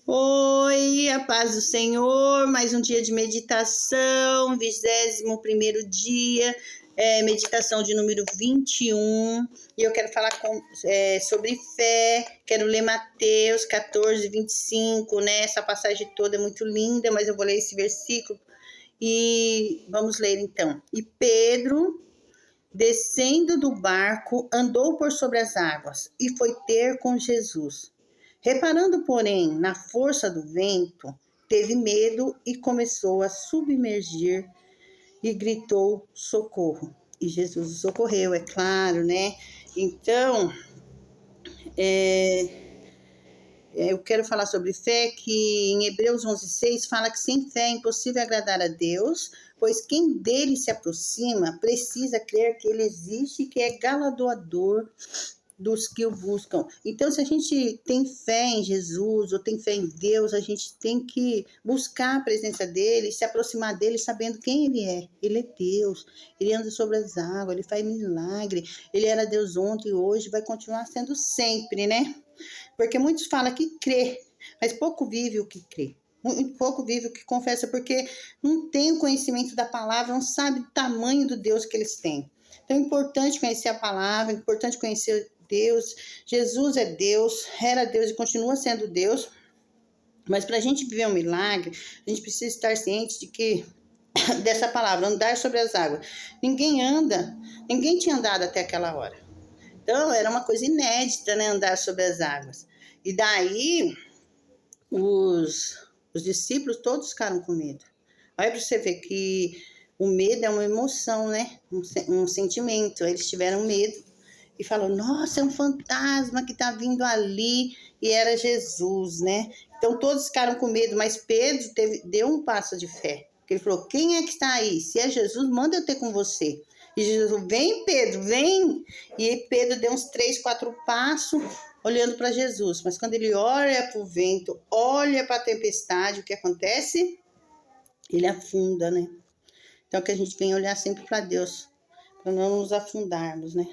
Oi, a paz do Senhor, mais um dia de meditação, 21º dia, meditação de número 21, e eu quero falar sobre fé, quero ler Mateus 14, 25, né? Essa passagem toda é muito linda, mas eu vou ler esse versículo e vamos ler então. E Pedro, descendo do barco, andou por sobre as águas e foi ter com Jesus. Reparando, porém, na força do vento, teve medo e começou a submergir e gritou socorro. E Jesus o socorreu, é claro, né? Então, eu quero falar sobre fé, que em Hebreus 11:6 fala que sem fé é impossível agradar a Deus, pois quem dele se aproxima precisa crer que ele existe e que é galardoador dos que o buscam. Então, se a gente tem fé em Jesus ou tem fé em Deus, a gente tem que buscar a presença dele, se aproximar dele sabendo quem ele é. Ele é Deus, ele anda sobre as águas, ele faz milagre, ele era Deus ontem, hoje, vai continuar sendo sempre, né? Porque muitos falam que crê, mas pouco vive o que crê. Muito pouco vive o que confessa, porque não tem o conhecimento da palavra, não sabe o tamanho do Deus que eles têm. Então é importante conhecer a palavra, é importante conhecer Deus. Jesus é Deus, era Deus e continua sendo Deus. Mas para a gente viver um milagre, a gente precisa estar ciente de que dessa palavra, andar sobre as águas. Ninguém tinha andado até aquela hora. Então era uma coisa inédita, né, andar sobre as águas. E daí os discípulos todos ficaram com medo. Olha para você ver que o medo é uma emoção, né? Um sentimento. Eles tiveram medo e falou: nossa, é um fantasma que está vindo ali, e era Jesus, né? Então todos ficaram com medo, mas Pedro deu um passo de fé. Ele falou: quem é que está aí? Se é Jesus, manda eu ter com você. E Jesus: vem, Pedro, vem. E Pedro deu uns 3, 4 passos olhando para Jesus. Mas quando ele olha para o vento, olha para a tempestade, o que acontece? Ele afunda, né? Então que a gente venha olhar sempre para Deus, para não nos afundarmos, né?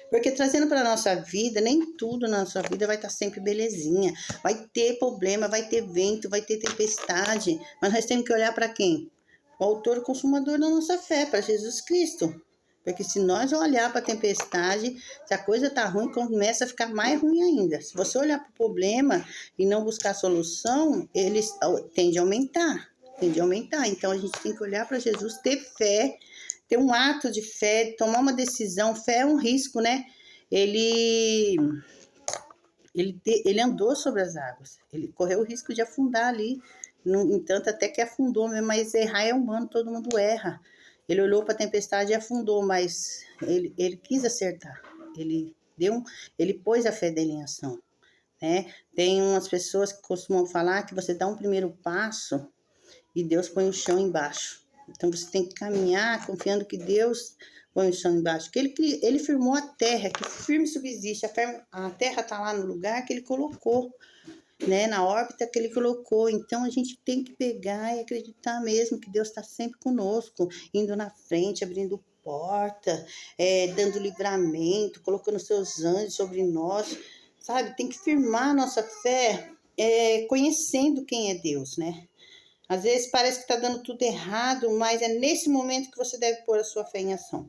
Porque trazendo para a nossa vida, nem tudo na nossa vida vai estar sempre belezinha. Vai ter problema, vai ter vento, vai ter tempestade. Mas nós temos que olhar para quem? O autor e consumador da nossa fé, para Jesus Cristo. Porque se nós olhar para a tempestade, se a coisa está ruim, começa a ficar mais ruim ainda. Se você olhar para o problema e não buscar solução, ele tende a aumentar. Então a gente tem que olhar para Jesus, ter fé, ter um ato de fé, tomar uma decisão. Fé é um risco, né? Ele andou sobre as águas, ele correu o risco de afundar ali. No entanto, até que afundou mesmo, mas errar é humano, todo mundo erra. Ele olhou para a tempestade e afundou, mas ele quis acertar. Ele pôs a fé dele em ação, né? Tem umas pessoas que costumam falar que você dá um primeiro passo e Deus põe o chão embaixo. Então você tem que caminhar confiando que Deus põe o chão embaixo. Que ele firmou a terra, que firme subsiste. A terra está lá no lugar que ele colocou, né? Na órbita que ele colocou. Então a gente tem que pegar e acreditar mesmo que Deus está sempre conosco, indo na frente, abrindo porta, dando livramento, colocando seus anjos sobre nós, sabe? Tem que firmar a nossa fé, conhecendo quem é Deus, né? Às vezes parece que está dando tudo errado, mas é nesse momento que você deve pôr a sua fé em ação.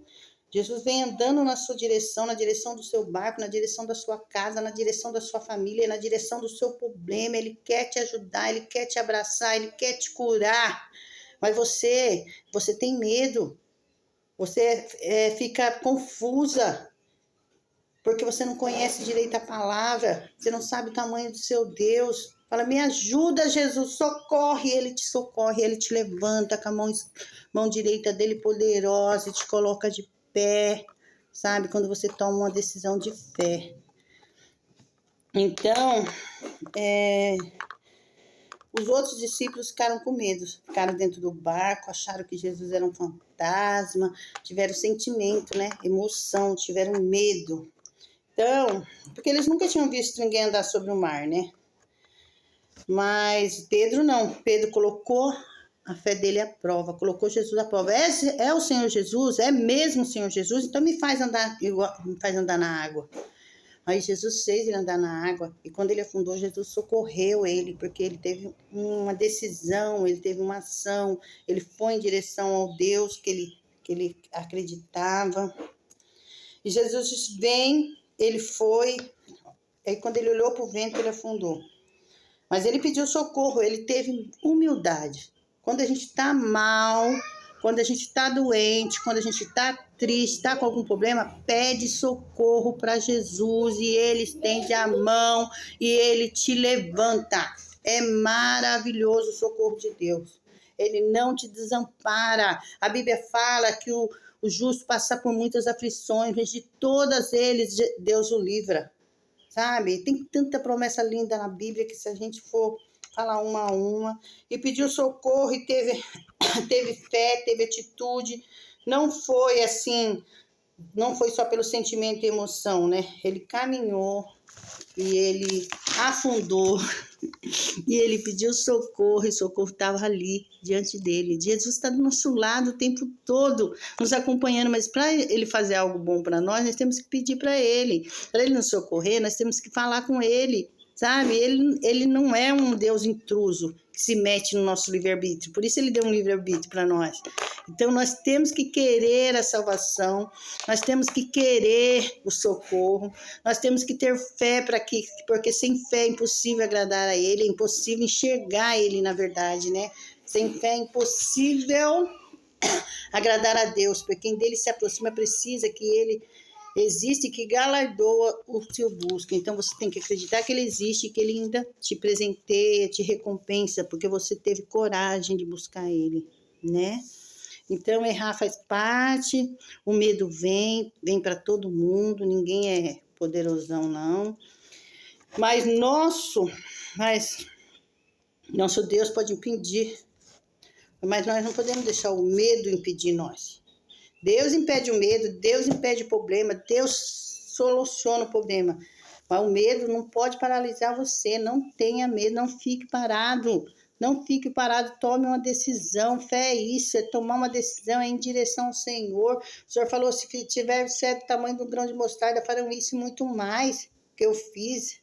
Jesus vem andando na sua direção, na direção do seu barco, na direção da sua casa, na direção da sua família, na direção do seu problema. Ele quer te ajudar, ele quer te abraçar, ele quer te curar. Mas você tem medo, você fica confusa, porque você não conhece direito a palavra, você não sabe o tamanho do seu Deus. Fala: me ajuda, Jesus, socorre. Ele te socorre, ele te levanta com a mão direita dele poderosa e te coloca de pé, sabe? Quando você toma uma decisão de fé. Então, os outros discípulos ficaram com medo, ficaram dentro do barco, acharam que Jesus era um fantasma, tiveram sentimento, né? Emoção, tiveram medo. Então, porque eles nunca tinham visto ninguém andar sobre o mar, né? Mas Pedro não. Pedro colocou a fé dele à prova, colocou Jesus à prova. É o Senhor Jesus? É mesmo o Senhor Jesus? Então me faz andar na água. Aí Jesus fez ele andar na água, e quando ele afundou, Jesus socorreu ele, porque ele teve uma decisão, ele teve uma ação, ele foi em direção ao Deus que ele acreditava. E Jesus vem, ele foi, aí quando ele olhou para o vento, ele afundou. Mas ele pediu socorro, ele teve humildade. Quando a gente está mal, quando a gente está doente, quando a gente está triste, está com algum problema, pede socorro para Jesus e ele estende a mão e ele te levanta. É maravilhoso o socorro de Deus. Ele não te desampara. A Bíblia fala que o justo passa por muitas aflições, mas de todas eles Deus o livra. Sabe? Tem tanta promessa linda na Bíblia que se a gente for falar uma a uma, e pediu socorro e teve fé, teve atitude, não foi assim, não foi só pelo sentimento e emoção, né? Ele caminhou e ele afundou e ele pediu socorro e o socorro estava ali diante dele. Jesus está do nosso lado o tempo todo, nos acompanhando, mas para ele fazer algo bom para nós temos que pedir para ele nos socorrer, nós temos que falar com ele, sabe? Ele não é um Deus intruso que se mete no nosso livre-arbítrio, por isso ele deu um livre-arbítrio para nós. Então nós temos que querer a salvação, nós temos que querer o socorro, nós temos que ter fé porque sem fé é impossível agradar a ele, é impossível enxergar ele na verdade, né? Sem fé é impossível agradar a Deus, porque quem dele se aproxima precisa que ele existe, que galardoa o seu busca. Então você tem que acreditar que ele existe, que ele ainda te presenteia, te recompensa, porque você teve coragem de buscar ele, né? Então errar faz parte, o medo vem para todo mundo, ninguém é poderosão não. Mas nosso Deus pode impedir, mas nós não podemos deixar o medo impedir nós. Deus impede o medo, Deus impede o problema, Deus soluciona o problema. Mas o medo não pode paralisar você, não tenha medo, não fique parado. Não fique parado, tome uma decisão. Fé é isso, é tomar uma decisão, é em direção ao Senhor. O Senhor falou, se tiver certo tamanho do grão de mostarda, farão isso e muito mais que eu fiz.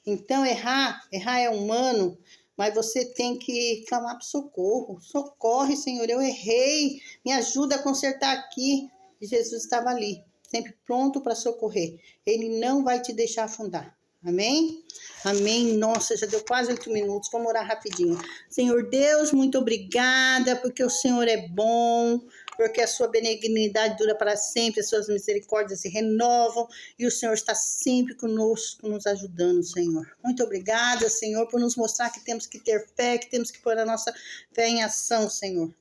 Então, errar é humano, mas você tem que clamar para socorro. Socorre, Senhor, eu errei, me ajuda a consertar aqui. E Jesus estava ali, sempre pronto para socorrer. Ele não vai te deixar afundar. Amém? Amém. Nossa, já deu quase 8 minutos. Vamos orar rapidinho. Senhor Deus, muito obrigada, porque o Senhor é bom, porque a sua benignidade dura para sempre, as suas misericórdias se renovam, e o Senhor está sempre conosco, nos ajudando, Senhor. Muito obrigada, Senhor, por nos mostrar que temos que ter fé, que temos que pôr a nossa fé em ação, Senhor.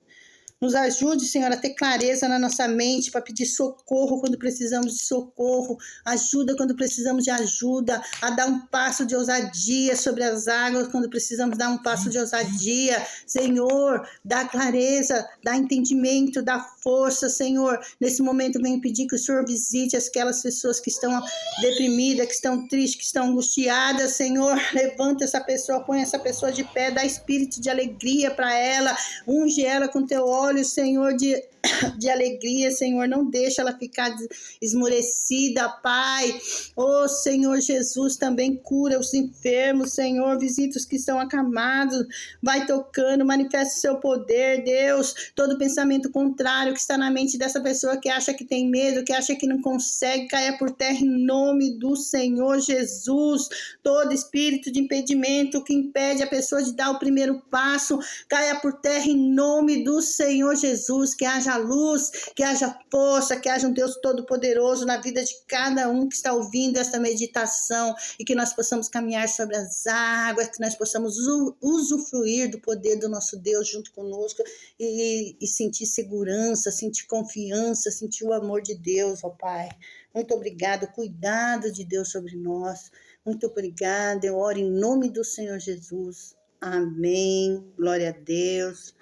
Nos ajude, Senhor, a ter clareza na nossa mente para pedir socorro quando precisamos de socorro, ajuda quando precisamos de ajuda, a dar um passo de ousadia sobre as águas quando precisamos dar um passo de ousadia. Senhor, dá clareza, dá entendimento, dá força, Senhor. Nesse momento venho pedir que o Senhor visite aquelas pessoas que estão deprimidas, que estão tristes, que estão angustiadas, Senhor. Levanta essa pessoa, põe essa pessoa de pé, dá espírito de alegria para ela, unge ela com teu óleo, Senhor, de alegria, Senhor, não deixa ela ficar esmorecida, Pai. Oh, Senhor Jesus, também cura os enfermos, Senhor, visita os que estão acamados, vai tocando, manifesta o seu poder, Deus. Todo pensamento contrário que está na mente dessa pessoa que acha que tem medo, que acha que não consegue, caia por terra em nome do Senhor Jesus. Todo espírito de impedimento que impede a pessoa de dar o primeiro passo, caia por terra em nome do Senhor Jesus. Que haja luz, que haja força, que haja um Deus todo-poderoso na vida de cada um que está ouvindo esta meditação, e que nós possamos caminhar sobre as águas, que nós possamos usufruir do poder do nosso Deus junto conosco e sentir segurança, sentir confiança, sentir o amor de Deus, ó Pai. Muito obrigado, cuidado de Deus sobre nós. Muito obrigada, eu oro em nome do Senhor Jesus. Amém. Glória a Deus.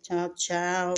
Tchau, tchau.